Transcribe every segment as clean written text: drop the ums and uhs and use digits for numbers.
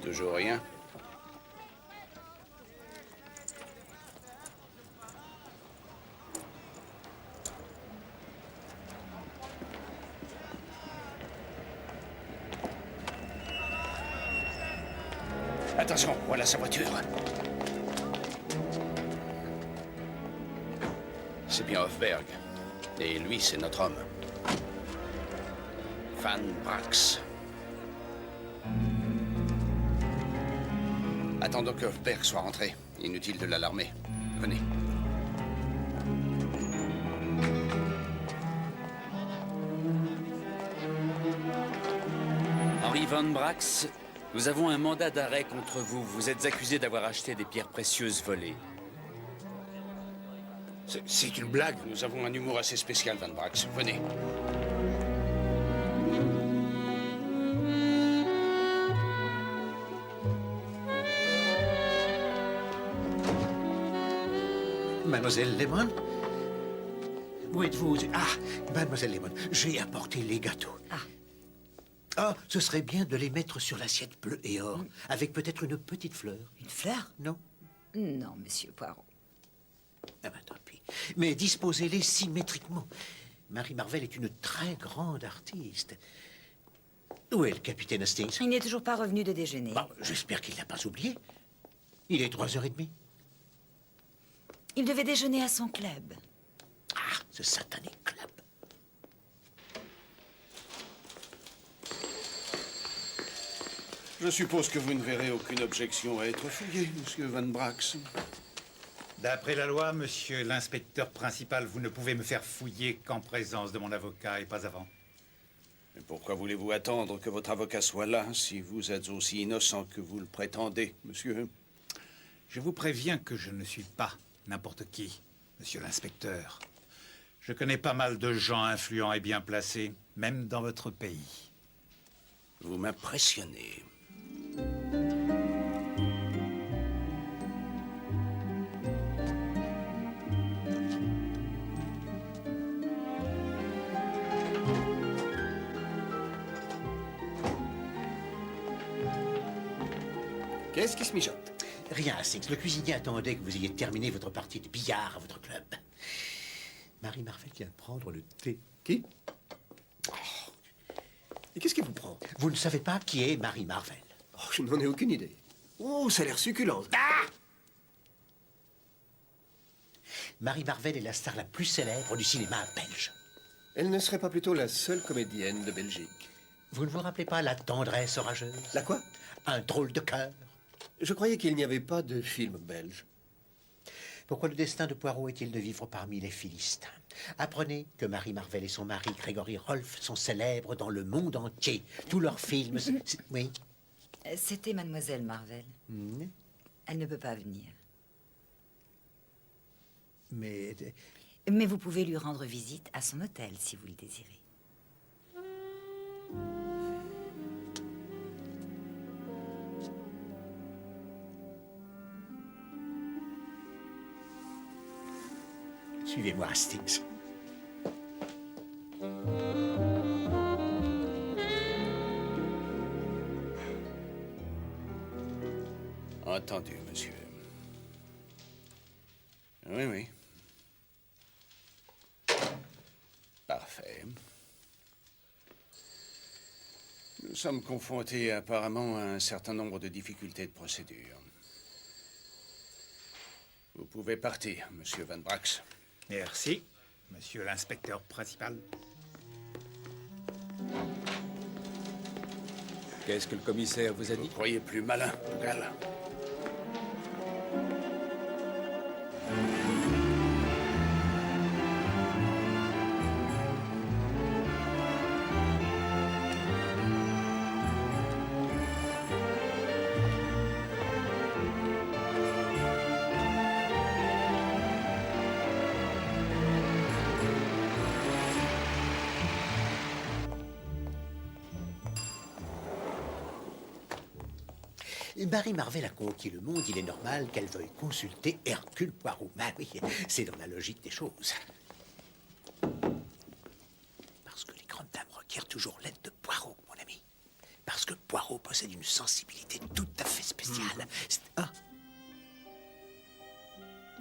Toujours rien. Attention, voilà sa voiture. C'est bien Hofberg. Et lui, c'est notre homme. Van Brax. Attendons que Hofberg soit rentré. Inutile de l'alarmer. Venez. Henri Van Brax, nous avons un mandat d'arrêt contre vous. Vous êtes accusé d'avoir acheté des pierres précieuses volées. C'est une blague. Nous avons un humour assez spécial, Van Brax. Venez. Mademoiselle Lemon? Où êtes-vous? Ah, Mademoiselle Lemon, j'ai apporté les gâteaux. Ah, ce serait bien de les mettre sur l'assiette bleue et or, avec peut-être une petite fleur. Une fleur? Non? Non, monsieur Poirot. Ah ben tant pis. Mais disposez-les symétriquement. Marie Marvel est une très grande artiste. Où est le capitaine Hastings? Il n'est toujours pas revenu de déjeuner. Bon, j'espère qu'il n'a pas oublié. Il est 3h30. Il devait déjeuner à son club. Ah, ce satané club. Je suppose que vous ne verrez aucune objection à être fouillé, monsieur Van Brax. D'après la loi, monsieur l'inspecteur principal, vous ne pouvez me faire fouiller qu'en présence de mon avocat et pas avant. Mais pourquoi voulez-vous attendre que votre avocat soit là si vous êtes aussi innocent que vous le prétendez, monsieur? Je vous préviens que je ne suis pas n'importe qui, monsieur l'inspecteur. Je connais pas mal de gens influents et bien placés, même dans votre pays. Vous m'impressionnez. Qu'est-ce qui se mijote? Rien, Hastings. Le cuisinier attendait que vous ayez terminé votre partie de billard à votre club. Marie Marvel vient de prendre le thé. Qui? Oh. Et qu'est-ce qui vous prend? Vous ne savez pas qui est Marie Marvel? Oh, je n'en ai aucune idée. Oh, ça a l'air succulent. Ah! Marie Marvel est la star la plus célèbre du cinéma belge. Elle ne serait pas plutôt la seule comédienne de Belgique? Vous ne vous rappelez pas La tendresse orageuse? La quoi? Un drôle de cœur. Je croyais qu'il n'y avait pas de film belge. Pourquoi le destin de Poirot est-il de vivre parmi les Philistins? Apprenez que Marie Marvel et son mari, Gregory Rolfe, sont célèbres dans le monde entier. Tous leurs films... Oui? C'était mademoiselle Marvel. Elle ne peut pas venir. Mais vous pouvez lui rendre visite à son hôtel, si vous le désirez. Suivez-moi, Hastings. Entendu, monsieur. Oui, oui. Parfait. Nous sommes confrontés apparemment à un certain nombre de difficultés de procédure. Vous pouvez partir, monsieur Van Brax. Merci, monsieur l'inspecteur principal. Qu'est-ce que le commissaire vous a Vous dit? croyez plus malin, Dougal? Barry Marvel a conquis le monde, il est normal qu'elle veuille consulter Hercule Poirot. Ben oui, c'est dans la logique des choses. Parce que les grandes dames requièrent toujours l'aide de Poirot, mon ami. Parce que Poirot possède une sensibilité tout à fait spéciale. Ah,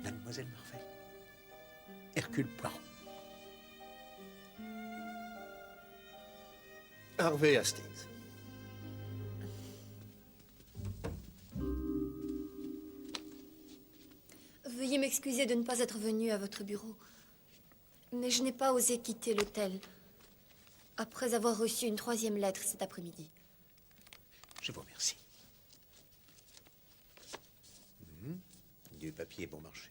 Mademoiselle Marvel. Hercule Poirot. Harvey Hastings. Veuillez m'excuser de ne pas être venu à votre bureau. Mais je n'ai pas osé quitter l'hôtel après avoir reçu une 3e lettre cet après-midi. Je vous remercie. Du papier bon marché.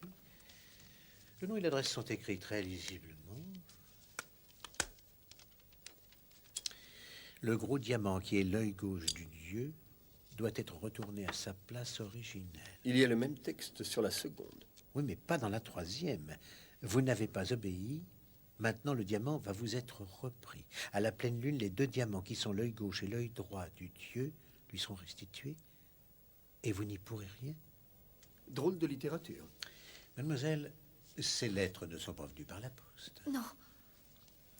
Le nom et l'adresse sont écrits très lisiblement. Le gros diamant qui est l'œil gauche du dieu doit être retourné à sa place originelle. Il y a le même texte sur la seconde. Oui, mais pas dans la 3e. Vous n'avez pas obéi. Maintenant, le diamant va vous être repris. À la pleine lune, les 2 diamants qui sont l'œil gauche et l'œil droit du dieu lui sont restitués. Et vous n'y pourrez rien. Drôle de littérature. Mademoiselle, ces lettres ne sont pas venues par la poste. Non.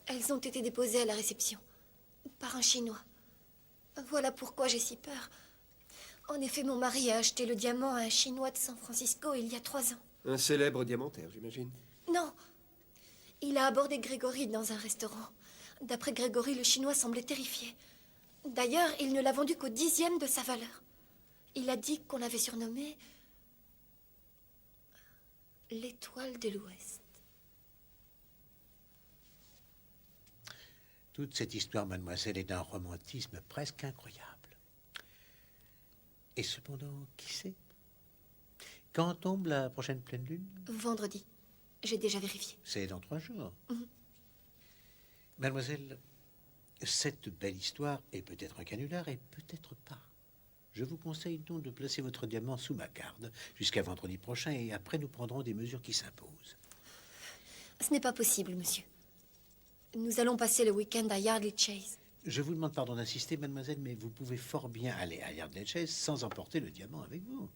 Elles ont été déposées à la réception. Par un Chinois. Voilà pourquoi j'ai si peur. En effet, mon mari a acheté le diamant à un Chinois de San Francisco il y a 3 ans. Un célèbre diamantaire, j'imagine. Non. Il a abordé Grégory dans un restaurant. D'après Grégory, le Chinois semblait terrifié. D'ailleurs, il ne l'a vendu qu'au 10e de sa valeur. Il a dit qu'on l'avait surnommé l'Étoile de l'Ouest. Toute cette histoire, mademoiselle, est d'un romantisme presque incroyable. Et cependant, qui sait? Quand tombe la prochaine pleine lune? Vendredi. J'ai déjà vérifié. C'est dans 3 jours. Mademoiselle, cette belle histoire est peut-être un canular et peut-être pas. Je vous conseille donc de placer votre diamant sous ma garde jusqu'à vendredi prochain et après nous prendrons des mesures qui s'imposent. Ce n'est pas possible, monsieur. Nous allons passer le week-end à Yardley Chase. Je vous demande pardon d'insister, mademoiselle, mais vous pouvez fort bien aller à Yardley Chase sans emporter le diamant avec vous.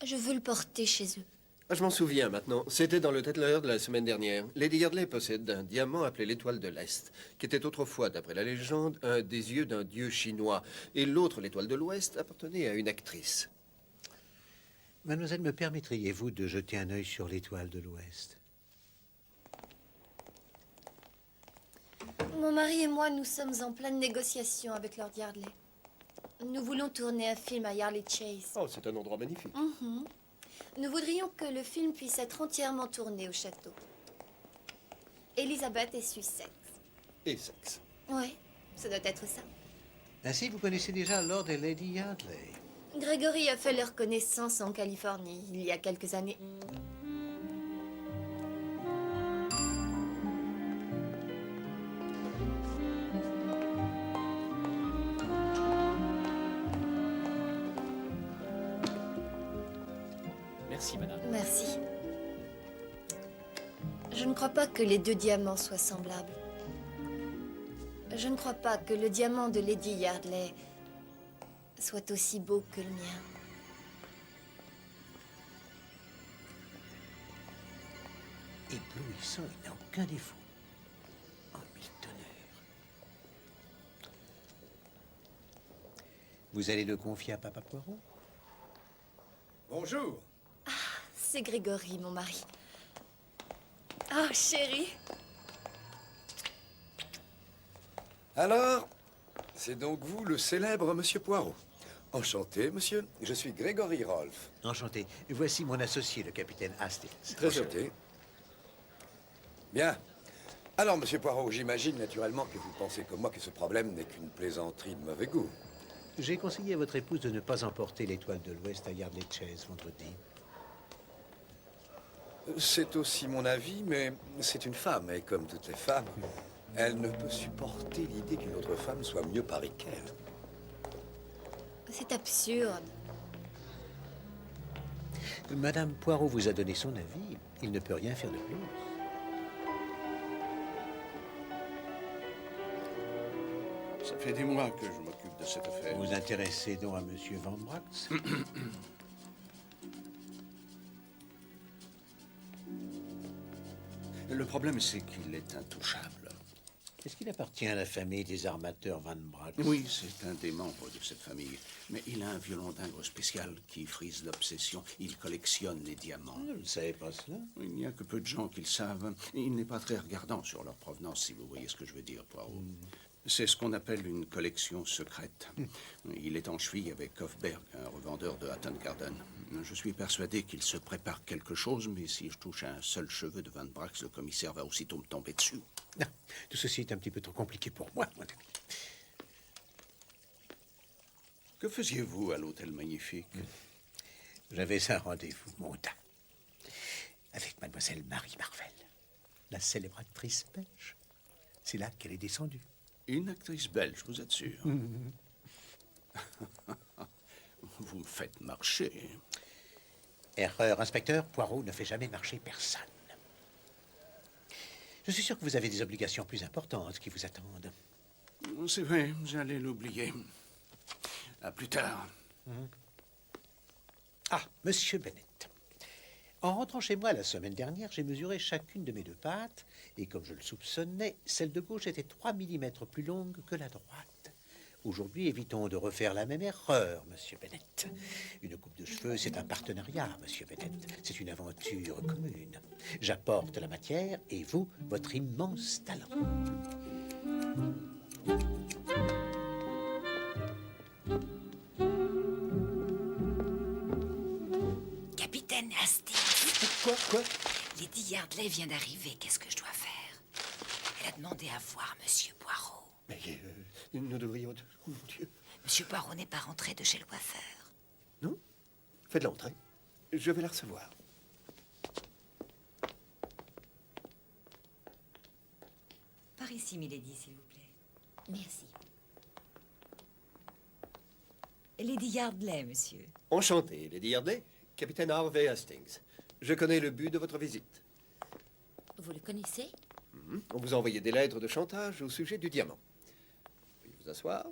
Je veux le porter chez eux. Ah, je m'en souviens maintenant. C'était dans le Tatler de la semaine dernière. Lady Yardley possède un diamant appelé l'Étoile de l'Est, qui était autrefois, d'après la légende, un des yeux d'un dieu chinois. Et l'autre, l'Étoile de l'Ouest, appartenait à une actrice. Mademoiselle, me permettriez-vous de jeter un œil sur l'Étoile de l'Ouest? Mon mari et moi, nous sommes en pleine négociation avec Lord Yardley. Nous voulons tourner un film à Yardley Chase. Oh, c'est un endroit magnifique. Nous voudrions que le film puisse être entièrement tourné au château. Elizabeth est Sussex. Et sexe. Oui, ça doit être ça. Ainsi, vous connaissez déjà Lord et Lady Yardley. Grégory a fait leur connaissance en Californie, il y a quelques années. Merci, madame. Merci. Je ne crois pas que les 2 diamants soient semblables. Je ne crois pas que le diamant de Lady Yardley soit aussi beau que le mien. Éblouissant, il n'a aucun défaut. En mille tonnerres. Vous allez le confier à Papa Poirot? Bonjour. C'est Grégory, mon mari. Oh, chérie. Alors, c'est donc vous, le célèbre Monsieur Poirot. Enchanté, monsieur. Je suis Grégory Rolfe. Enchanté. Voici mon associé, le capitaine Hastings. Très enchanté. Bien. Alors, Monsieur Poirot, j'imagine naturellement que vous pensez comme moi que ce problème n'est qu'une plaisanterie de mauvais goût. J'ai conseillé à votre épouse de ne pas emporter l'étoile de l'Ouest à Yardley Chase vendredi. C'est aussi mon avis, mais c'est une femme, et comme toutes les femmes, elle ne peut supporter l'idée qu'une autre femme soit mieux parée qu'elle. C'est absurde. Madame Poirot vous a donné son avis. Il ne peut rien faire de plus. Ça fait des mois que je m'occupe de cette affaire. Vous intéressez donc à Monsieur Van Brax? Le problème, c'est qu'il est intouchable. Est-ce qu'il appartient à la famille des armateurs Van Brax? Oui, c'est un des membres de cette famille. Mais il a un violon d'ingre spécial qui frise l'obsession. Il collectionne les diamants. Je ne savais pas cela. Il n'y a que peu de gens qui le savent. Il n'est pas très regardant sur leur provenance, si vous voyez ce que je veux dire, Poirot. C'est ce qu'on appelle une collection secrète. Il est en cheville avec Hofberg, un revendeur de Hatton Garden. Je suis persuadé qu'il se prépare quelque chose, mais si je touche à un seul cheveu de Van Brax, le commissaire va aussitôt me tomber dessus. Non, tout ceci est un petit peu trop compliqué pour moi, mon ami. Que faisiez-vous à l'Hôtel Magnifique? J'avais un rendez-vous mondain avec mademoiselle Marie Marvel, la célèbre actrice belge. C'est là qu'elle est descendue. Une actrice belge, vous êtes sûr? Vous me faites marcher. Erreur, inspecteur. Poirot ne fait jamais marcher personne. Je suis sûr que vous avez des obligations plus importantes qui vous attendent. C'est vrai, j'allais l'oublier. À plus tard. Ah, monsieur Bennett. En rentrant chez moi la semaine dernière, j'ai mesuré chacune de mes deux pattes, et comme je le soupçonnais, celle de gauche était 3 mm plus longue que la droite. Aujourd'hui, évitons de refaire la même erreur, monsieur Bennett. Une coupe de cheveux, c'est un partenariat, monsieur Bennett. C'est une aventure commune. J'apporte la matière, et vous, votre immense talent. Capitaine Hastings, Quoi? Lady Yardley vient d'arriver. Qu'est-ce que je dois faire? Elle a demandé à voir Monsieur Poirot. Mais nous devrions... Oh, mon Dieu. Monsieur Poirot n'est pas rentré de chez le coiffeur. Non? Faites-la entrer. Je vais la recevoir. Par ici, milady, s'il vous plaît. Merci. Lady Yardley, monsieur. Enchanté, Lady Yardley. Capitaine Harvey Hastings. Je connais le but de votre visite. Vous le connaissez? On vous a envoyé des lettres de chantage au sujet du diamant. Veuillez vous asseoir.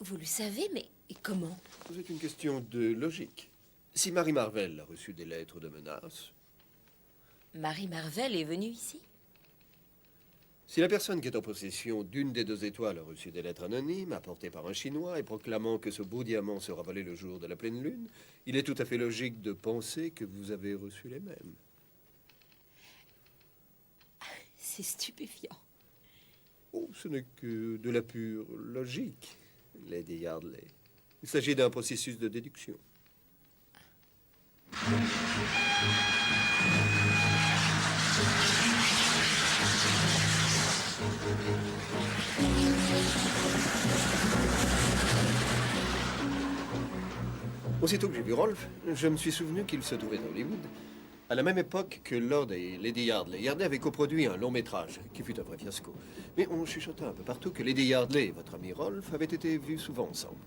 Vous le savez, mais comment? C'est une question de logique. Si Marie Marvel a reçu des lettres de menaces, Marie Marvel est venue ici? si la personne qui est en possession d'une des deux étoiles a reçu des lettres anonymes apportées par un Chinois et proclamant que ce beau diamant sera volé le jour de la pleine lune, il est tout à fait logique de penser que vous avez reçu les mêmes. C'est stupéfiant. Oh, ce n'est que de la pure logique, Lady Yardley. Il s'agit d'un processus de déduction. Aussitôt que j'ai vu Rolfe, je me suis souvenu qu'il se trouvait à Hollywood, à la même époque que Lord et Lady Yardley. Yardley avait coproduit un long métrage qui fut un vrai fiasco. Mais on chuchota un peu partout que Lady Yardley et votre ami Rolfe avaient été vus souvent ensemble.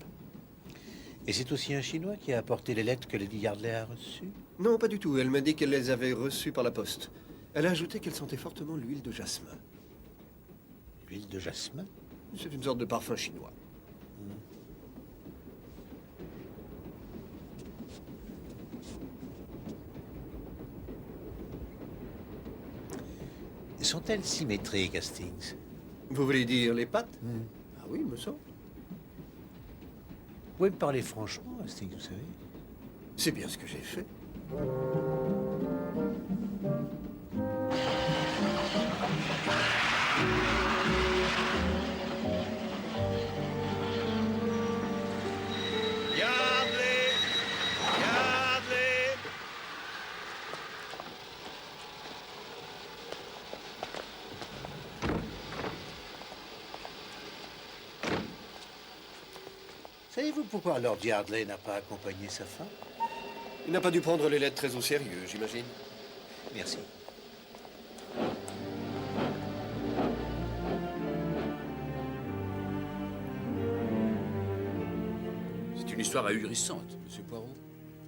Et c'est aussi un Chinois qui a apporté les lettres que Lady Yardley a reçues? Non, pas du tout. Elle m'a dit qu'elle les avait reçues par la poste. Elle a ajouté qu'elle sentait fortement l'huile de jasmin. L'huile de jasmin? C'est une sorte de parfum chinois. Sont-elles symétriques, Hastings? Vous voulez dire les pattes? Ah oui, me semble. pouvez me parler franchement, Hastings, vous savez. C'est bien ce que j'ai fait. Garde-les! Garde-les! Savez-vous pourquoi Lord Yardley n'a pas accompagné sa femme? Il n'a pas dû prendre les lettres très au sérieux, j'imagine. Merci. C'est une histoire ahurissante, Monsieur Poirot.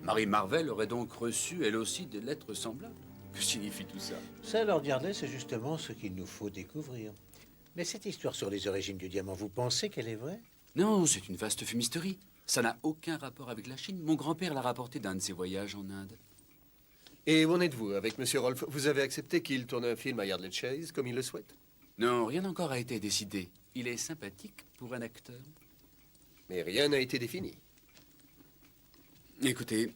Marie Marvel aurait donc reçu, elle aussi, des lettres semblables. Que signifie tout ça? Ça, Lord Yardley, c'est justement ce qu'il nous faut découvrir. Mais cette histoire sur les origines du diamant, vous pensez qu'elle est vraie? Non, c'est une vaste fumisterie. Ça n'a aucun rapport avec la Chine. Mon grand-père l'a rapporté d'un de ses voyages en Inde. Et où en êtes-vous avec Monsieur Rolfe? Vous avez accepté qu'il tourne un film à Yardley Chase, comme il le souhaite? Non, rien encore a été décidé. Il est sympathique pour un acteur. Mais rien n'a été défini. Écoutez,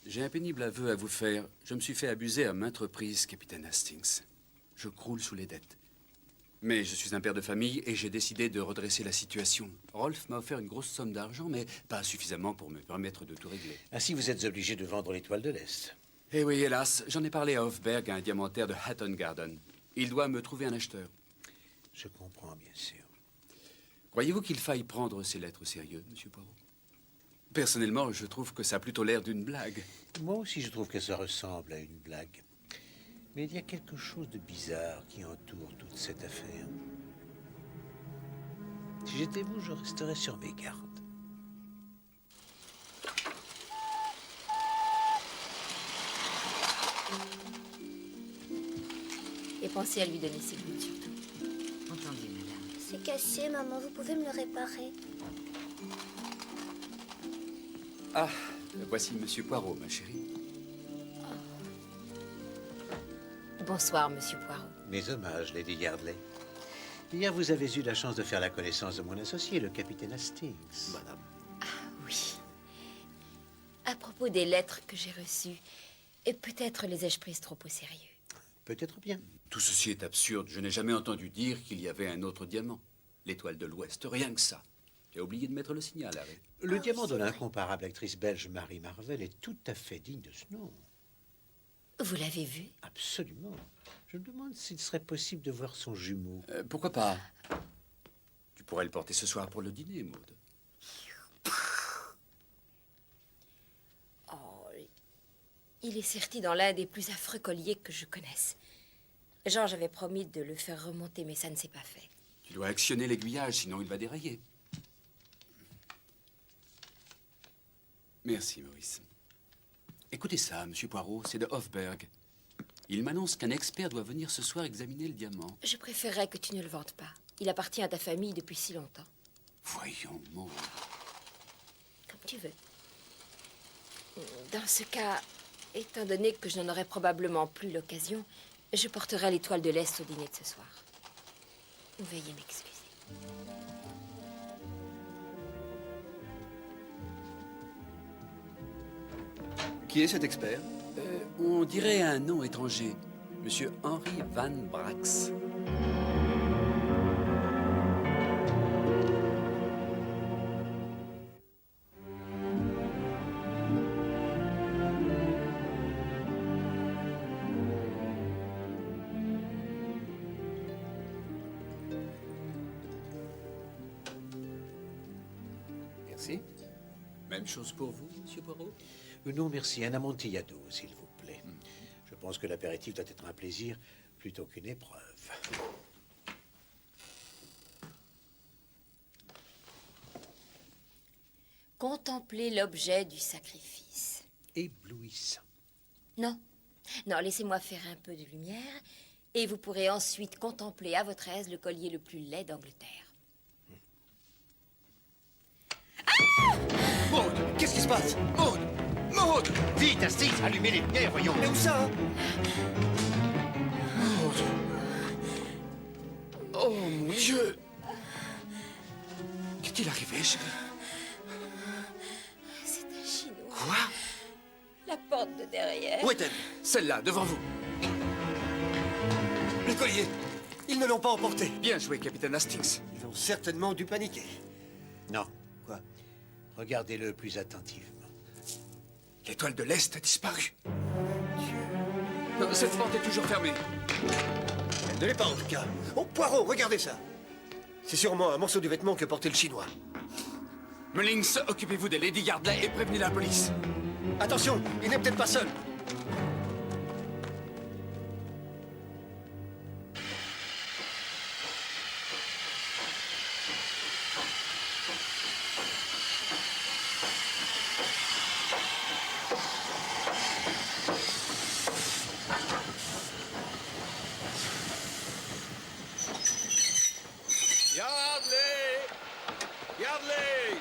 j'ai un pénible aveu à vous faire. Je me suis fait abuser à maintes reprises, capitaine Hastings. Je croule sous les dettes. Mais je suis un père de famille et j'ai décidé de redresser la situation. Rolf m'a offert une grosse somme d'argent, mais pas suffisamment pour me permettre de tout régler. Ainsi, vous êtes obligé de vendre l'étoile de l'Est. Eh oui, hélas, j'en ai parlé à Hofberg, un diamantaire de Hatton Garden. Il doit me trouver un acheteur. Je comprends, bien sûr. Croyez-vous qu'il faille prendre ces lettres au sérieux, Monsieur Poirot? Personnellement, je trouve que ça a plutôt l'air d'une blague. Moi aussi, je trouve que ça ressemble à une blague. Mais il y a quelque chose de bizarre qui entoure toute cette affaire. Si j'étais vous, je resterais sur mes gardes. Et pensez à lui donner ses bouts, surtout. Entendu, madame. C'est cassé, maman. Vous pouvez me le réparer. Ah, voici Monsieur Poirot, ma chérie. Bonsoir, Monsieur Poirot. Mes hommages, Lady Yardley. Hier, vous avez eu la chance de faire la connaissance de mon associé, le capitaine Hastings. Madame. Oui. À propos des lettres que j'ai reçues, et peut-être les ai-je prises trop au sérieux. Peut-être bien. Tout ceci est absurde. Je n'ai jamais entendu dire qu'il y avait un autre diamant. L'étoile de l'Ouest, rien que ça. Tu as oublié de mettre le signal, Harry. Le diamant de l'incomparable actrice belge Marie Marvel est tout à fait digne de ce nom. Vous l'avez vu? Absolument. Je me demande s'il serait possible de voir son jumeau. Pourquoi pas? Tu pourrais le porter ce soir pour le dîner, Maud. Oh, il est serti dans l'un des plus affreux colliers que je connaisse. Georges avait promis de le faire remonter, mais ça ne s'est pas fait. Tu dois actionner l'aiguillage, sinon il va dérailler. Merci, Maurice. Écoutez ça, Monsieur Poirot, c'est de Hofberg. Il m'annonce qu'un expert doit venir ce soir examiner le diamant. Je préférerais que tu ne le vendes pas. Il appartient à ta famille depuis si longtemps. Voyons, Maud. Comme tu veux. Dans ce cas, étant donné que je n'en aurai probablement plus l'occasion, je porterai l'étoile de l'Est au dîner de ce soir. Veuillez m'excuser. Qui est cet expert? On dirait un nom étranger. Monsieur Henry Van Brax. Merci. Même chose pour vous, Monsieur Poirot? Non, merci. Un amontillado, s'il vous plaît. Je pense que l'apéritif doit être un plaisir plutôt qu'une épreuve. Contemplez l'objet du sacrifice. Éblouissant. Non. Non, laissez-moi faire un peu de lumière, et vous pourrez ensuite contempler à votre aise le collier le plus laid d'Angleterre. Maud, qu'est-ce qui se passe? Maud! Maud! Vite, Hastings, allumez les lumières, voyons. Mais où ça? Oh, mon Dieu! Qu'est-il arrivé, chérie? Quoi? La porte de derrière. Où est-elle? Celle-là, devant vous. Les colliers! Ils ne l'ont pas emporté. Bien joué, capitaine Hastings. Ils ont certainement dû paniquer. Non. Quoi? Regardez-le plus attentivement. L'étoile de l'Est a disparu. Non, cette porte est toujours fermée. Elle ne l'est pas en tout cas. Oh, Poirot, regardez ça. C'est sûrement un morceau du vêtement que portait le Chinois. Mullings, occupez-vous des Lady Yardley et prévenez la police. Attention, il n'est peut-être pas seul. Yardley! Yardley!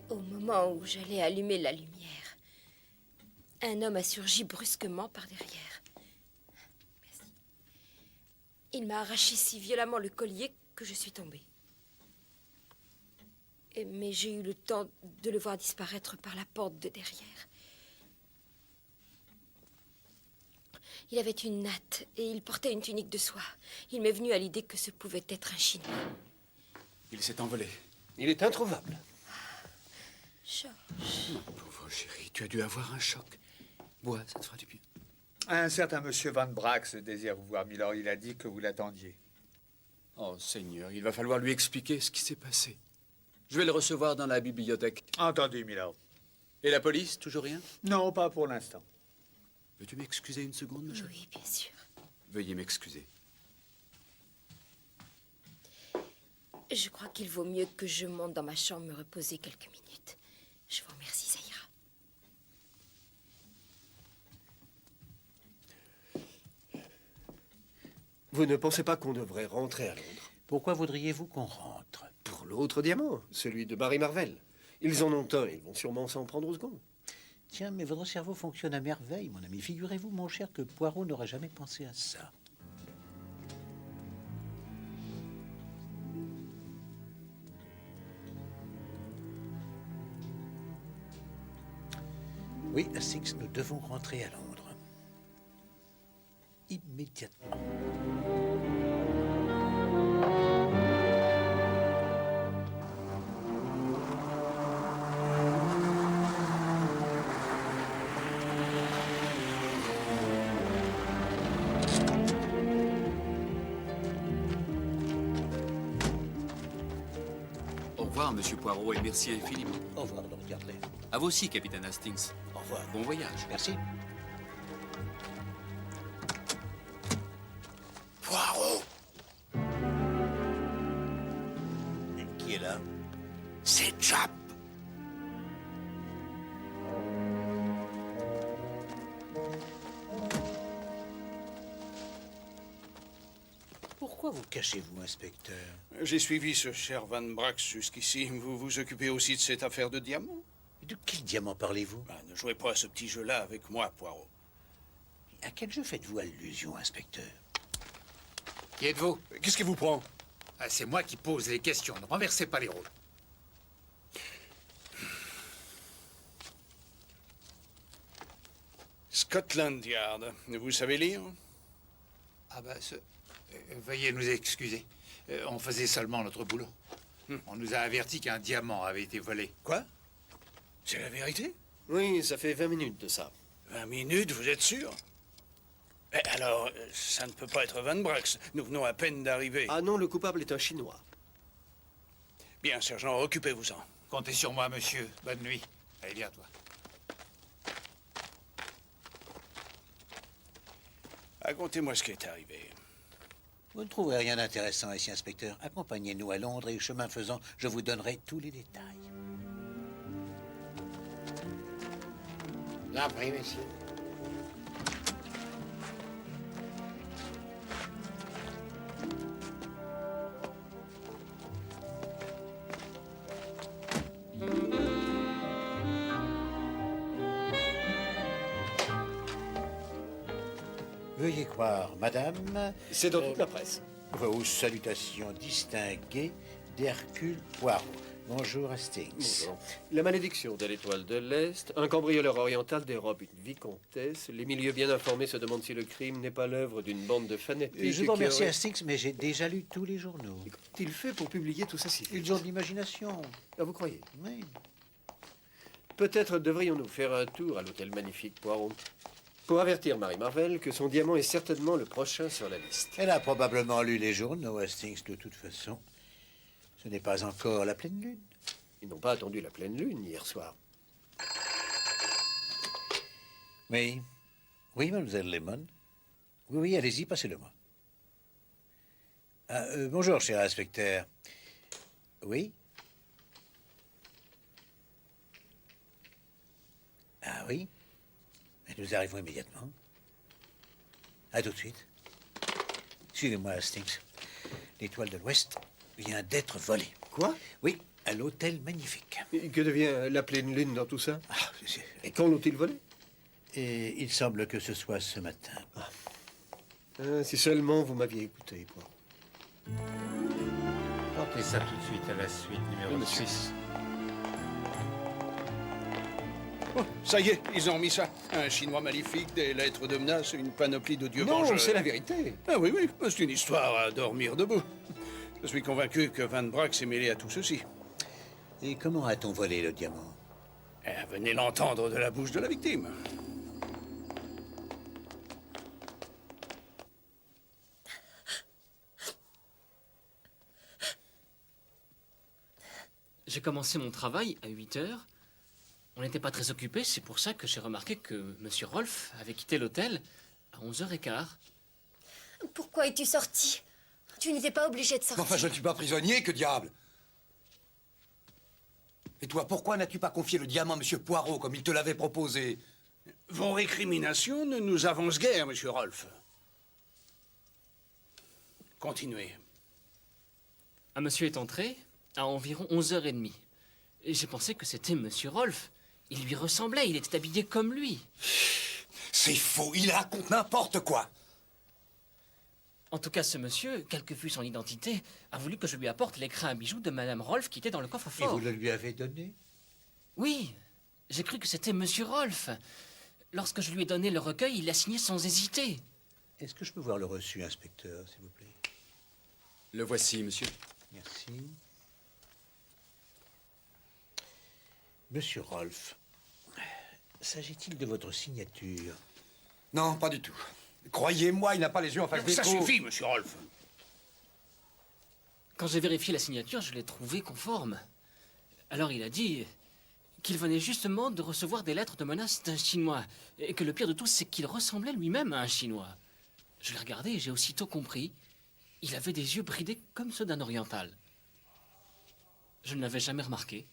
Au moment où j'allais allumer la lumière, un homme a surgi brusquement par derrière. Merci. Il m'a arraché si violemment le collier que je suis tombée. Mais j'ai eu le temps de le voir disparaître par la porte de derrière. Il avait une natte et il portait une tunique de soie. Il m'est venu à l'idée que ce pouvait être un Chinois. Il s'est envolé. Il est introuvable. Georges. Mon pauvre chéri, tu as dû avoir un choc. Bois, ça te fera du bien. Un certain monsieur Van Brax désire vous voir, Milord. Il a dit que vous l'attendiez. Oh, Seigneur, il va falloir lui expliquer ce qui s'est passé. Je vais le recevoir dans la bibliothèque. Entendu, Milord. Et la police, toujours rien? Non, pas pour l'instant. Veux-tu m'excuser une seconde, monsieur? Oui, bien sûr. Veuillez m'excuser. Je crois qu'il vaut mieux que je monte dans ma chambre me reposer quelques minutes. Je vous remercie, ça ira. Vous ne pensez pas qu'on devrait rentrer à Londres? Pourquoi voudriez-vous qu'on rentre? Pour l'autre diamant, celui de Barry Marvel. Ils en ont un, ils vont sûrement s'en prendre au second. Tiens, mais votre cerveau fonctionne à merveille, mon ami. Figurez-vous, mon cher, que Poirot n'aurait jamais pensé à ça. Oui, Hastings, nous devons rentrer à Londres. Immédiatement. Au revoir, monsieur Poirot, et merci infiniment. Au revoir, Lord Yardley. À vous aussi, capitaine Hastings. Au revoir. Bon voyage. Merci. Poirot! Qui est là? C'est Chap! Pourquoi vous cachez-vous, inspecteur? J'ai suivi ce cher Van Brax jusqu'ici. Vous vous occupez aussi de cette affaire de diamants? De quel diamant parlez-vous? Ne jouez pas à ce petit jeu-là avec moi, Poirot. À quel jeu faites-vous allusion, inspecteur? Qui êtes-vous? Qu'est-ce qui vous prend? Ah, c'est moi qui pose les questions. Ne renversez pas les rôles. Scotland Yard. Vous savez lire? Ah ben, veuillez nous excuser. On faisait seulement notre boulot. On nous a averti qu'un diamant avait été volé. Quoi? C'est la vérité? Oui, ça fait 20 minutes de ça. 20 minutes, vous êtes sûr? Alors, ça ne peut pas être Van Brax. Nous venons à peine d'arriver. Ah non, le coupable est un Chinois. Bien, sergent, occupez-vous-en. Comptez sur moi, monsieur. Bonne nuit. Allez, viens, toi. Racontez-moi ce qui est arrivé. Vous ne trouverez rien d'intéressant ici, inspecteur. Accompagnez-nous à Londres et, chemin faisant, je vous donnerai tous les détails. L'après, monsieur. Veuillez croire, madame, C'est dans toute la presse. vos salutations distinguées d'Hercule Poirot. Bonjour, Hastings. Bonjour. La malédiction de l'étoile de l'Est, un cambrioleur oriental dérobe une vicomtesse. Les milieux bien informés se demandent si le crime n'est pas l'œuvre d'une bande de fanatiques. Je vous remercie, qui aurait- Hastings, mais j'ai déjà lu tous les journaux. Qu'ont-il fait pour publier tout ça si vite? Ils ont de l'imagination. Ah, vous croyez? Oui. Peut-être devrions-nous faire un tour à l'hôtel magnifique Poirot pour avertir Marie Marvel que son diamant est certainement le prochain sur la liste. Elle a probablement lu les journaux, Hastings, de toute façon. Ce n'est pas encore la pleine lune. Ils n'ont pas attendu la pleine lune hier soir. Oui. Oui, mademoiselle Lemon. Oui, oui, allez-y, passez-le-moi. Ah, bonjour, cher inspecteur. Oui? Ah oui? Nous arrivons immédiatement. À tout de suite. Suivez-moi, Hastings. L'étoile de l'Ouest vient d'être volée. Quoi? Oui, à l'hôtel magnifique. Et que devient la pleine lune dans tout ça? Ah, Et quand l'ont-ils volé? et il semble que ce soit ce matin. Ah, si seulement vous m'aviez écouté, Poirot. Portez ça tout de suite à la suite, numéro Oui, monsieur. 6. Oh, ça y est, ils ont mis ça. Un chinois maléfique, des lettres de menace, une panoplie de dieux vengeurs. Non, c'est la vérité. Ah oui, oui, c'est une histoire à dormir debout. Je suis convaincu que Van Brack s'est mêlé à tout ceci. Et comment a-t-on volé le diamant? Venez l'entendre de la bouche de la victime. J'ai commencé mon travail à 8 heures. On n'était pas très occupés, c'est pour ça que j'ai remarqué que Monsieur Rolf avait quitté l'hôtel à 11h15. Pourquoi es-tu sorti? Tu n'étais pas obligé de sortir. Enfin, je ne suis pas prisonnier, que diable! Et toi, pourquoi n'as-tu pas confié le diamant à M. Poirot, comme il te l'avait proposé? Vos récriminations ne nous avancent guère, Monsieur Rolf. Continuez. Un monsieur est entré à environ 11h30. Et j'ai pensé que c'était Monsieur Rolf. Il lui ressemblait, il était habillé comme lui. C'est faux, il raconte n'importe quoi! En tout cas, ce monsieur, quelle que fût son identité, a voulu que je lui apporte l'écrin à bijoux de Madame Rolf qui était dans le Et coffre-fort. vous le lui avez donné? Oui, j'ai cru que c'était Monsieur Rolf. Lorsque je lui ai donné le recueil, il l'a signé sans hésiter. Est-ce que je peux voir le reçu, inspecteur, s'il vous plaît? Le voici, monsieur. Merci. Monsieur Rolf, s'agit-il de votre signature? Non, pas du tout. Croyez-moi, il n'a pas les yeux en face des Ça trous. suffit, Monsieur Rolf. Quand j'ai vérifié la signature, je l'ai trouvée conforme. Alors il a dit qu'il venait justement de recevoir des lettres de menace d'un Chinois. Et que le pire de tout, c'est qu'il ressemblait lui-même à un Chinois. Je l'ai regardé et j'ai aussitôt compris. Il avait des yeux bridés comme ceux d'un Oriental. Je ne l'avais jamais remarqué.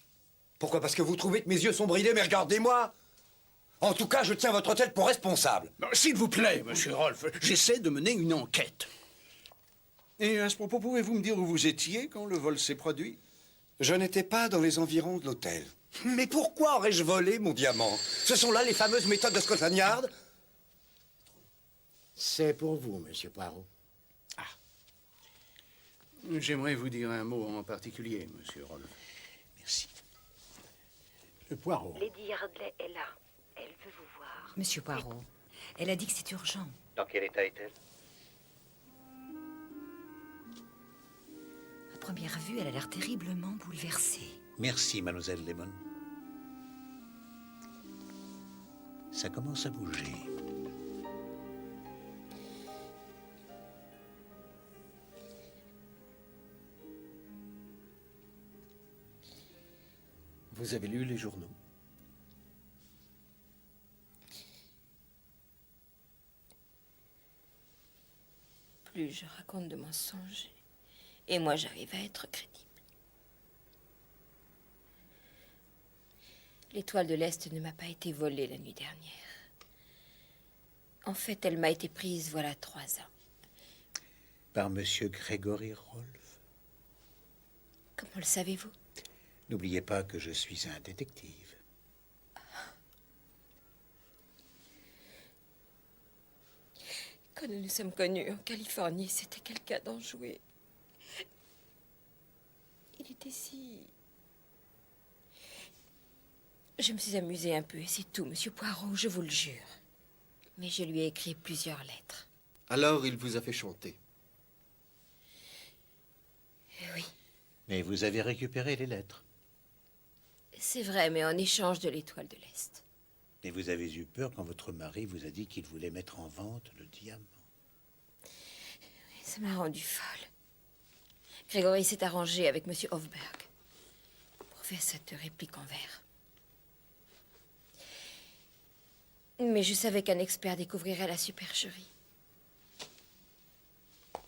Pourquoi? Parce que vous trouvez que mes yeux sont bridés, mais regardez-moi! En tout cas, je tiens votre tête pour responsable. S'il vous plaît, Monsieur Rolf, j'essaie de mener une enquête. Et à ce propos, pouvez-vous me dire où vous étiez quand le vol s'est produit? Je n'étais pas dans les environs de l'hôtel. Mais pourquoi aurais-je volé mon diamant? Ce sont là les fameuses méthodes de Scotland Yard? C'est pour vous, Monsieur Poirot. J'aimerais vous dire un mot en particulier, Monsieur Rolf. Merci. Poirot. Lady Yardley est là. Elle veut vous voir. Monsieur Poirot, elle a dit que c'est urgent. Dans quel état est-elle? À première vue, elle a l'air terriblement bouleversée. Merci, mademoiselle Lemon. Ça commence à bouger. Vous avez lu les journaux? Plus je raconte de mensonges, et moi j'arrive à être crédible. L'étoile de l'Est ne m'a pas été volée la nuit dernière. En fait, elle m'a été prise voilà 3 ans. Par monsieur Gregory Rolf. Comment le savez-vous? N'oubliez pas que je suis un détective. Quand nous nous sommes connus en Californie, c'était quelqu'un d'enjoué. Il était si... Je me suis amusée un peu, et c'est tout, Monsieur Poirot, je vous le jure. Mais je lui ai écrit plusieurs lettres. Alors, il vous a fait chanter. Oui, Mais vous avez récupéré les lettres. c'est vrai, mais en échange de l'étoile de l'Est. Et vous avez eu peur quand votre mari vous a dit qu'il voulait mettre en vente le diamant. Ça m'a rendue folle. Grégory s'est arrangé avec Monsieur Hofberg pour faire cette réplique en verre. Mais je savais qu'un expert découvrirait la supercherie.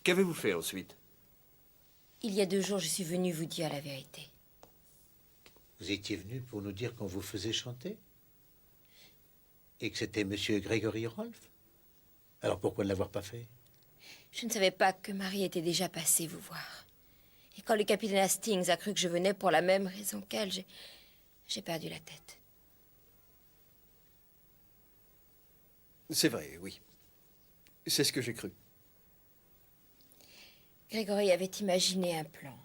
Qu'avez-vous fait ensuite? Il y a 2 jours, je suis venue vous dire la vérité. Vous étiez venu pour nous dire qu'on vous faisait chanter? Et que c'était Monsieur Gregory Rolfe? Alors pourquoi ne l'avoir pas fait? Je ne savais pas que Marie était déjà passée vous voir. Et quand le capitaine Hastings a cru que je venais pour la même raison qu'elle, j'ai perdu la tête. C'est vrai, oui. C'est ce que j'ai cru. Grégory avait imaginé un plan.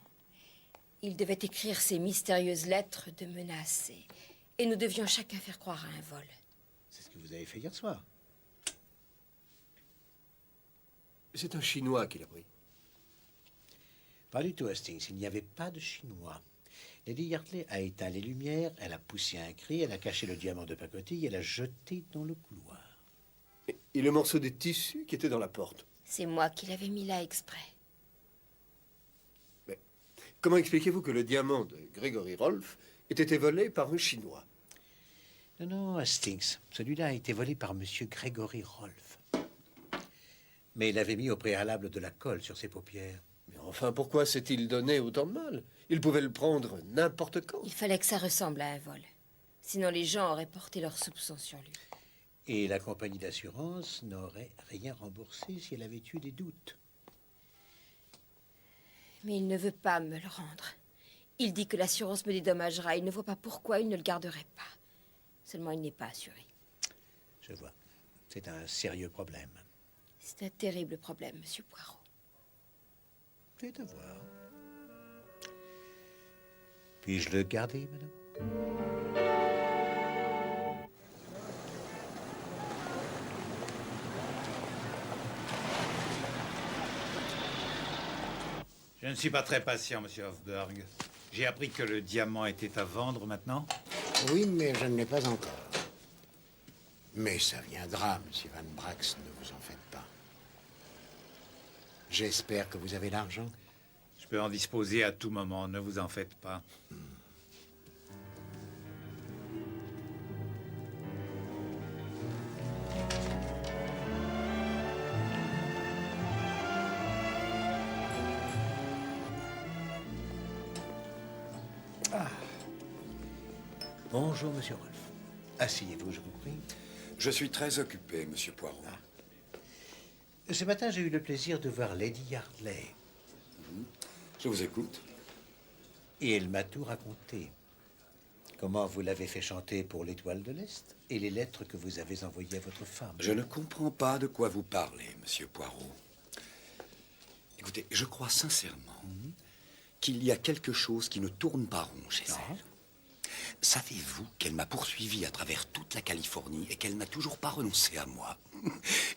Il devait écrire ces mystérieuses lettres de menaces et nous devions chacun faire croire à un vol. C'est ce que vous avez fait hier soir. C'est un Chinois qui l'a pris. Pas du tout, Hastings. Il n'y avait pas de Chinois. Lady Yardley a éteint les lumières, elle a poussé un cri, elle a caché le diamant de pacotille, elle a jeté dans le couloir. Et le morceau de tissu qui était dans la porte. C'est moi qui l'avais mis là exprès. Mais comment expliquez-vous que le diamant de Gregory Rolfe ait été volé par un Chinois? Non, non, Hastings. Celui-là a été volé par Monsieur Gregory Rolfe. Mais il avait mis au préalable de la colle sur ses paupières. Mais enfin, pourquoi s'est-il donné autant de mal? Il pouvait le prendre n'importe quand. Il fallait que ça ressemble à un vol. Sinon les gens auraient porté leurs soupçons sur lui. Et la compagnie d'assurance n'aurait rien remboursé si elle avait eu des doutes. Mais il ne veut pas me le rendre. Il dit que l'assurance me dédommagera. Il ne voit pas pourquoi il ne le garderait pas. Seulement, il n'est pas assuré. Je vois. C'est un sérieux problème. C'est un terrible problème, Monsieur Poirot. C'est à voir. Puis-je le garder, madame? Je ne suis pas très patient, monsieur Hofberg. J'ai appris que le diamant était à vendre maintenant. Oui, mais je ne l'ai pas encore. Mais ça viendra, monsieur Van Brax, ne vous en faites pas. J'espère que vous avez l'argent. Je peux en disposer à tout moment, ne vous en faites pas. Bonjour, monsieur Rolfe. Asseyez-vous, je vous prie. Je suis très occupé, monsieur Poirot. Ce matin, j'ai eu le plaisir de voir Lady Yardley. Je vous écoute. Et elle m'a tout raconté. Comment vous l'avez fait chanter pour l'Étoile de l'Est et les lettres que vous avez envoyées à votre femme. Je ne comprends pas de quoi vous parlez, monsieur Poirot. Écoutez, je crois sincèrement qu'il y a quelque chose qui ne tourne pas rond chez elle. Savez-vous qu'elle m'a poursuivi à travers toute la Californie et qu'elle n'a toujours pas renoncé à moi?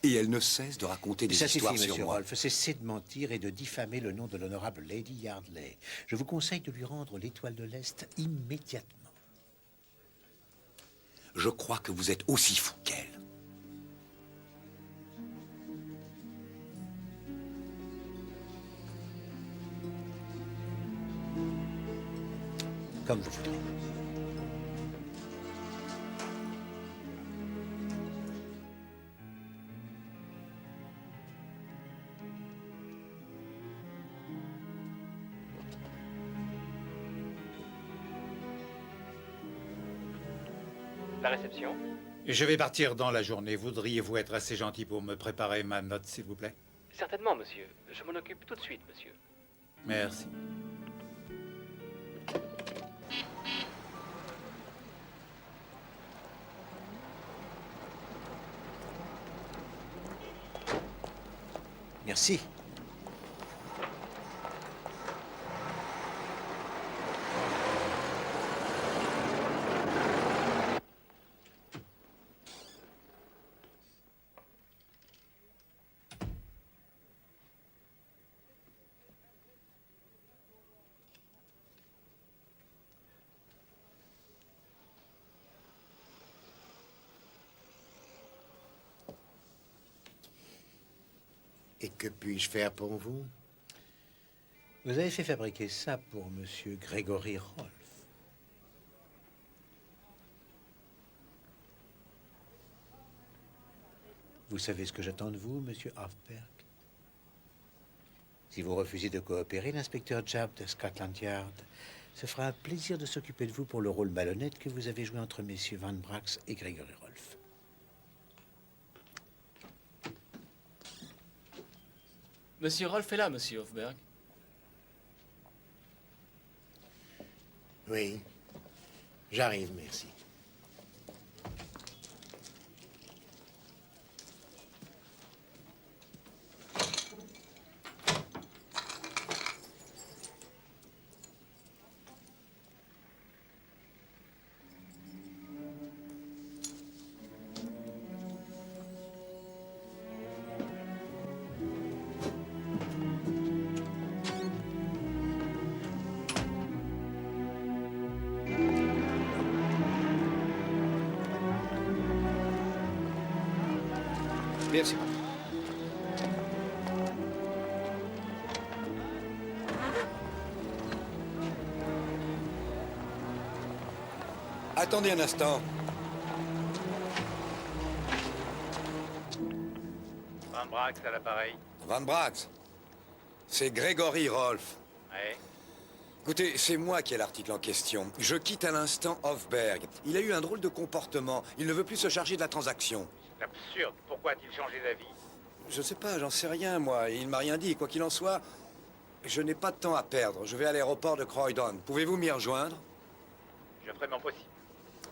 Et elle ne cesse de raconter des Ça histoires suffit, sur monsieur moi. Rolfe. Cessez de mentir et de diffamer le nom de l'honorable Lady Yardley. Je vous conseille de lui rendre l'Étoile de l'Est immédiatement. Je crois que vous êtes aussi fou qu'elle. Comme vous voudrez. La réception? Je vais partir dans la journée. Voudriez-vous être assez gentil pour me préparer ma note, s'il vous plaît? Certainement, monsieur. Je m'en occupe tout de suite, monsieur. Merci. Merci. Et que puis-je faire pour vous? Vous avez fait fabriquer ça pour Monsieur Grégory Rolfe. Vous savez ce que j'attends de vous, Monsieur Hofberg? Si vous refusez de coopérer, l'inspecteur Jabb de Scotland Yard se fera un plaisir de s'occuper de vous pour le rôle malhonnête que vous avez joué entre messieurs Van Brax et Grégory Rolfe. Monsieur Rolfe est là, monsieur Hofberg. Oui. J'arrive, merci. Merci. Attendez un instant. Van Brax à l'appareil. Van Brax, c'est Grégory Rolfe. Ouais. Écoutez, c'est moi qui ai l'article en question. Je quitte à l'instant Hofberg. Il a eu un drôle de comportement. Il ne veut plus se charger de la transaction. C'est absurde. Pourquoi a-t-il changé d'avis? Je sais pas, j'en sais rien, moi. Il m'a rien dit. Quoi qu'il en soit, je n'ai pas de temps à perdre. Je vais à l'aéroport de Croydon. Pouvez-vous m'y rejoindre? Je ferai mon possible.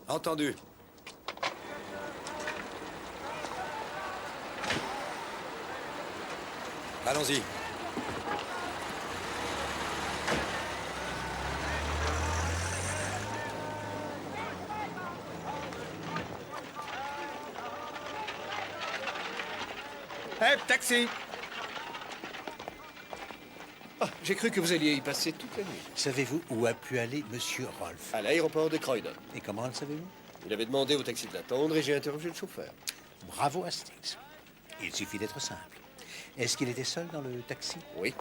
Entendu. Allons-y. Hé, taxi! Ah, j'ai cru que vous alliez y passer toute la nuit. Savez-vous où a pu aller Monsieur Rolfe? À l'aéroport de Croydon. Et comment le savez-vous? Il avait demandé au taxi de l'attendre et j'ai interrogé le chauffeur. Bravo, Hastings. Il suffit d'être simple. Est-ce qu'il était seul dans le taxi? Oui.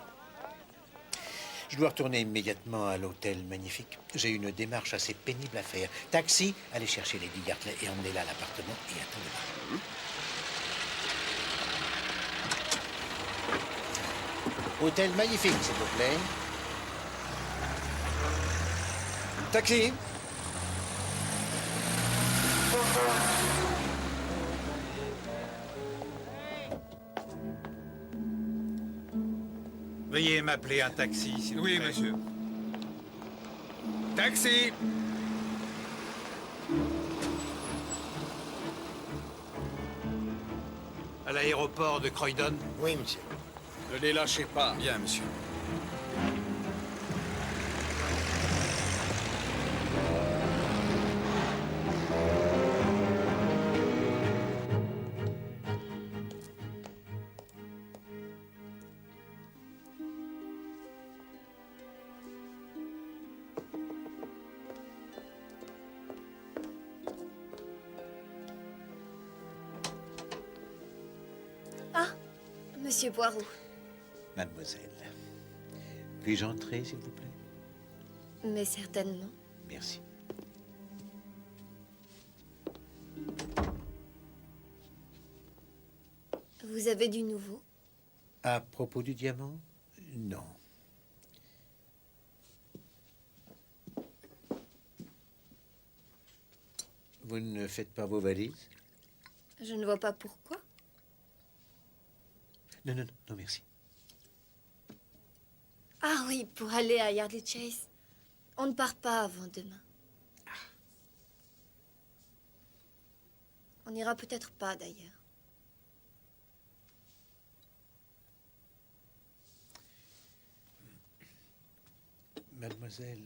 Je dois retourner immédiatement à l'hôtel Magnifique. J'ai une démarche assez pénible à faire. Taxi, allez chercher Lady Gartley et emmenez-la à l'appartement et attendez-la. Hôtel Magnifique, s'il vous plaît. Taxi! Veuillez m'appeler un taxi, s'il vous plaît. Oui, monsieur. Taxi! À l'aéroport de Croydon. Oui, monsieur. Ne les lâchez pas. Bien, monsieur. Ah, Monsieur Poirot. Mademoiselle, puis-je entrer, s'il vous plaît? Mais certainement. Merci. Vous avez du nouveau? À propos du diamant? Non. Vous ne faites pas vos valises? Je ne vois pas pourquoi. Non, non, non, non, merci. Ah oui, pour aller à Yardley Chase. On ne part pas avant demain. On n'ira peut-être pas, d'ailleurs. Mademoiselle,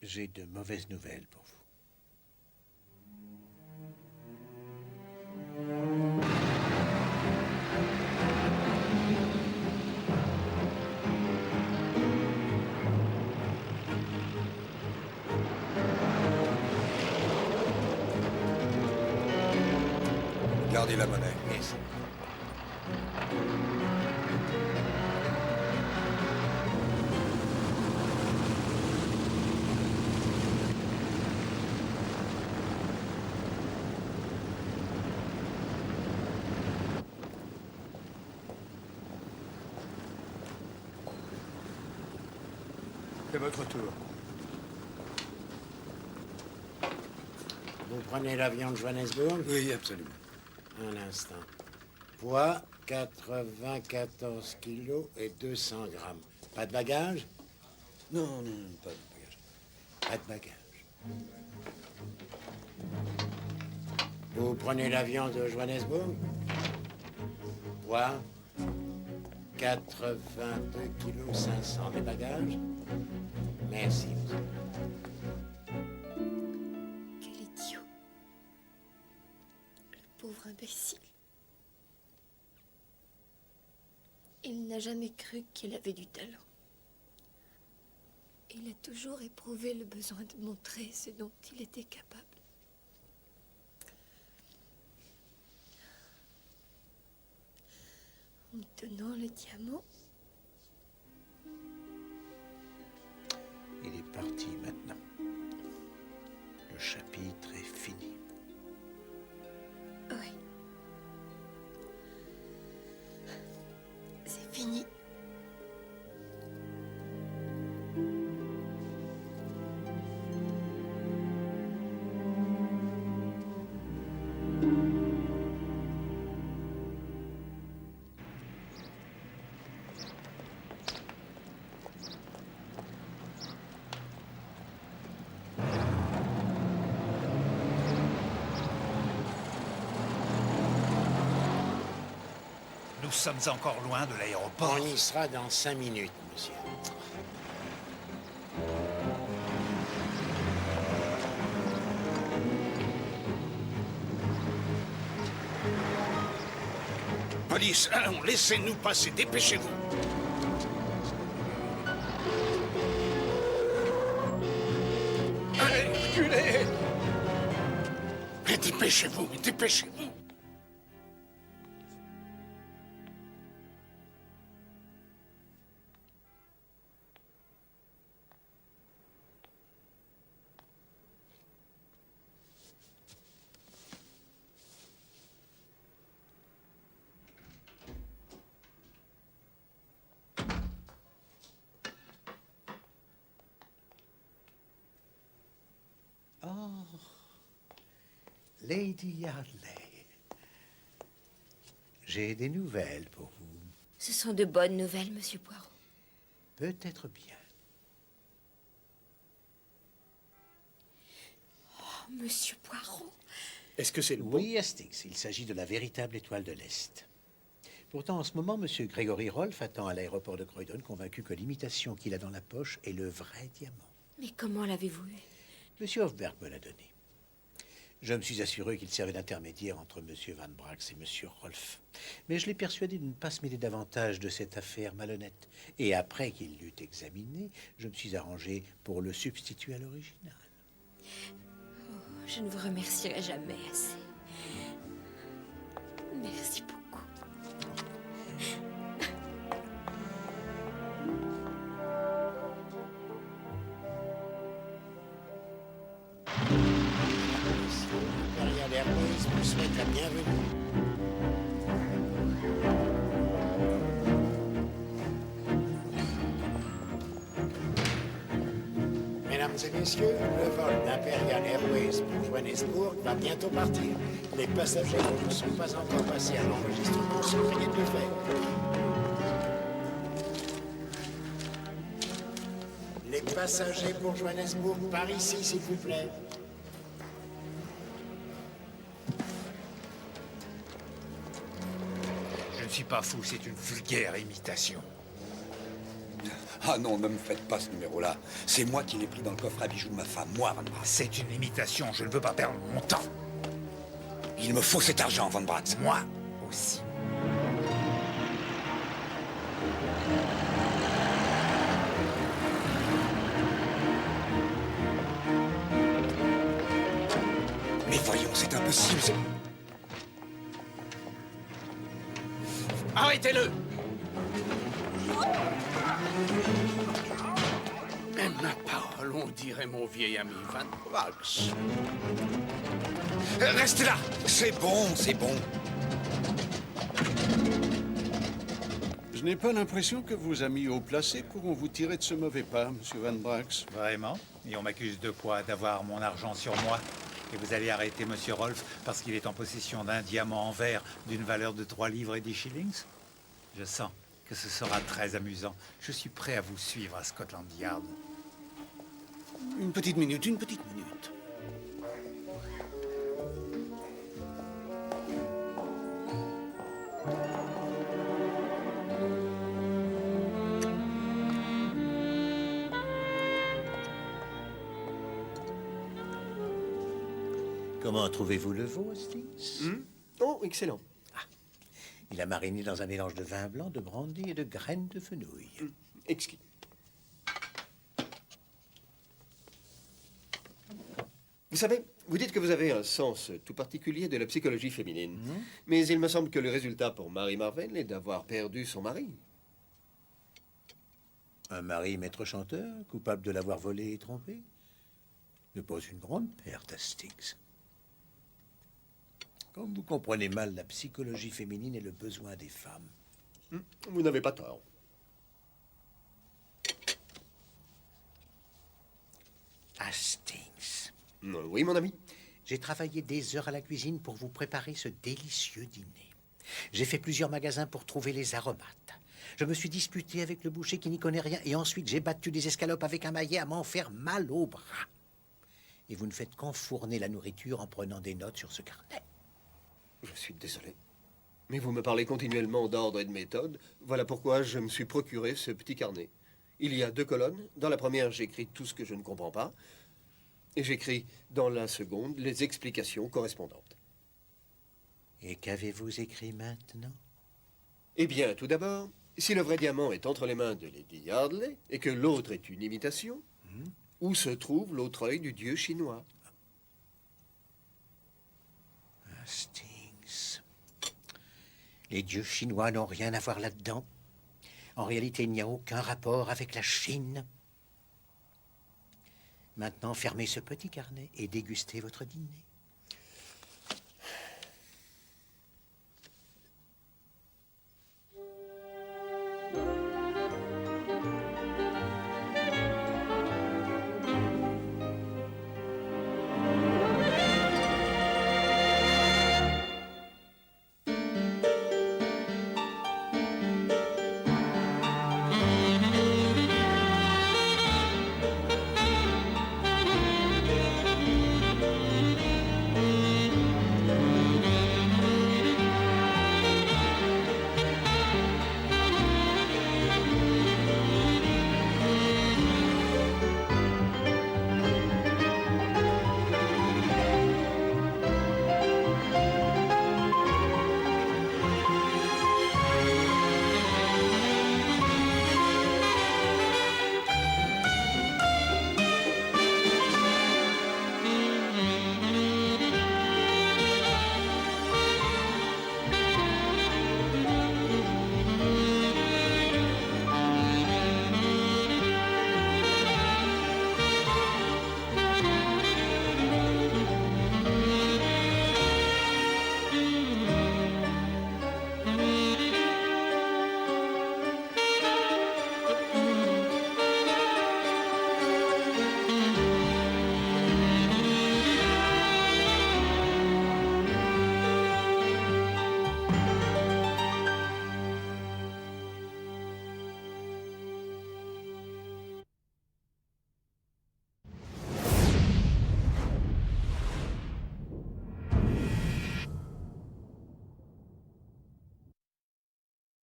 j'ai de mauvaises nouvelles pour vous. Gardez la monnaie. Merci. C'est votre tour. Vous prenez l'avion de Johannesburg? Oui, absolument. Un instant. Poids, 94 kilos et 200 grammes. Pas de bagages? Non, non, pas de bagage. Pas de bagages. Vous prenez l'avion de Johannesburg? Poids, 82 kilos 500. Les bagages? Merci, monsieur. Quel idiot. Le pauvre imbécile. Il n'a jamais cru qu'il avait du talent. Il a toujours éprouvé le besoin de montrer ce dont il était capable. En me donnant le diamant, Il est parti maintenant. Le chapitre est fini. oui. C'est fini. Nous sommes encore loin de l'aéroport. On y sera dans 5 minutes, monsieur. Police, allons, laissez-nous passer, dépêchez-vous. Allez, reculez. Mais dépêchez-vous, dépêchez-vous. Oh, Lady Yardley. J'ai des nouvelles pour vous. Ce sont de bonnes nouvelles, monsieur Poirot. Peut-être bien. Oh, monsieur Poirot. Est-ce que c'est le bon? Oui, Hastings, il s'agit de la véritable étoile de l'Est. Pourtant, en ce moment, M. Gregory Rolfe attend à l'aéroport de Croydon, convaincu que l'imitation qu'il a dans la poche est le vrai diamant. Mais comment l'avez-vous eu? M. Hofberg me l'a donné. Je me suis assuré qu'il servait d'intermédiaire entre M. Van Brax et M. Rolfe. Mais je l'ai persuadé de ne pas se mêler davantage de cette affaire malhonnête. Et après qu'il l'eut examiné, je me suis arrangé pour le substituer à l'original. Oh, je ne vous remercierai jamais assez. Merci beaucoup. Imperial Airways vous souhaite la bienvenue. Mesdames et messieurs, le vol d'Imperial Airways pour Johannesburg va bientôt partir. Les passagers qui ne sont pas encore passés à l'enregistrement sont priés de le faire. Les passagers pour Johannesburg, par ici, s'il vous plaît. Je ne suis pas fou, c'est une vulgaire imitation. Ah non, ne me faites pas ce numéro-là. C'est moi qui l'ai pris dans le coffre à bijoux de ma femme, moi, Van Bratz. C'est une imitation, je ne veux pas perdre mon temps. Il me faut cet argent, Van Bratz. Moi aussi. Mais voyons, c'est impossible. Arrêtez-le! Ma parole, on dirait mon vieil ami Van Bratz. Restez là. C'est bon, c'est bon. Je n'ai pas l'impression que vos amis haut placés pourront vous tirer de ce mauvais pas, Monsieur Van Bratz. Vraiment? Et on m'accuse de quoi? D'avoir mon argent sur moi? Et vous allez arrêter Monsieur Rolf parce qu'il est en possession d'un diamant en verre d'une valeur de 3 livres et 10 shillings? Je sens que ce sera très amusant. Je suis prêt à vous suivre à Scotland Yard. Une petite minute, une petite minute. Comment trouvez-vous le veau, Hastings? Oh, excellent. Il a mariné dans un mélange de vin blanc, de brandy et de graines de fenouil. Exquis. Vous savez, vous dites que vous avez un sens tout particulier de la psychologie féminine. Mais il me semble que le résultat pour Mary Marvell est d'avoir perdu son mari. Un mari maître chanteur, coupable de l'avoir volé et trompé, ne pose une grande perte, Hastings. Comme vous comprenez mal la psychologie féminine et le besoin des femmes. Vous n'avez pas tort. Hastings. Oui, mon ami. J'ai travaillé des heures à la cuisine pour vous préparer ce délicieux dîner. J'ai fait plusieurs magasins pour trouver les aromates. Je me suis disputé avec le boucher qui n'y connaît rien et ensuite j'ai battu des escalopes avec un maillet à m'en faire mal au bras. Et vous ne faites qu'enfourner la nourriture en prenant des notes sur ce carnet. Je suis désolé. Mais vous me parlez continuellement d'ordre et de méthode. Voilà pourquoi je me suis procuré ce petit carnet. Il y a 2 colonnes. Dans la première, j'écris tout ce que je ne comprends pas. Et j'écris dans la seconde les explications correspondantes. Et qu'avez-vous écrit maintenant? Eh bien, tout d'abord, si le vrai diamant est entre les mains de Lady Yardley et que l'autre est une imitation, où se trouve l'autre œil du dieu chinois? Hastings. Les dieux chinois n'ont rien à voir là-dedans. En réalité, il n'y a aucun rapport avec la Chine. Maintenant, fermez ce petit carnet et dégustez votre dîner.